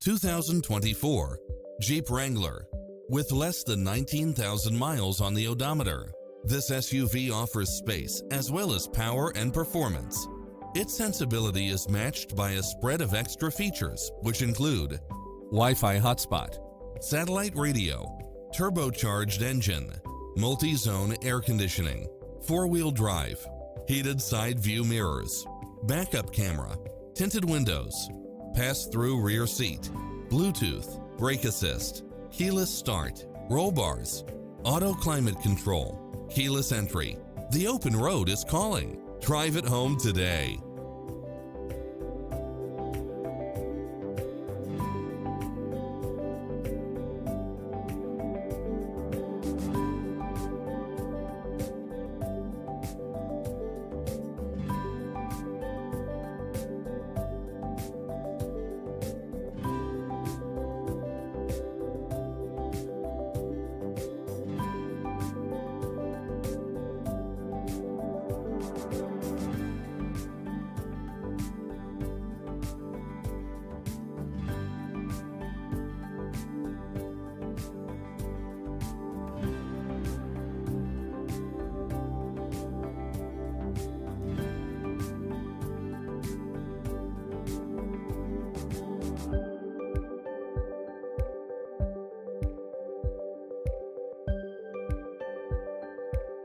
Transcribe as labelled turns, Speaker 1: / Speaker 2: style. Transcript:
Speaker 1: 2024 Jeep Wrangler. With less than 19,000 miles on the odometer, this SUV offers space as well as power and performance. Its sensibility is matched by a spread of extra features, which include Wi-Fi hotspot, satellite radio, turbocharged engine, multi-zone air conditioning, four-wheel drive, heated side view mirrors, backup camera, tinted windows, pass-through rear seat, Bluetooth, brake assist, keyless start, roll bars, auto climate control, keyless entry. The open road is calling. Drive it home today.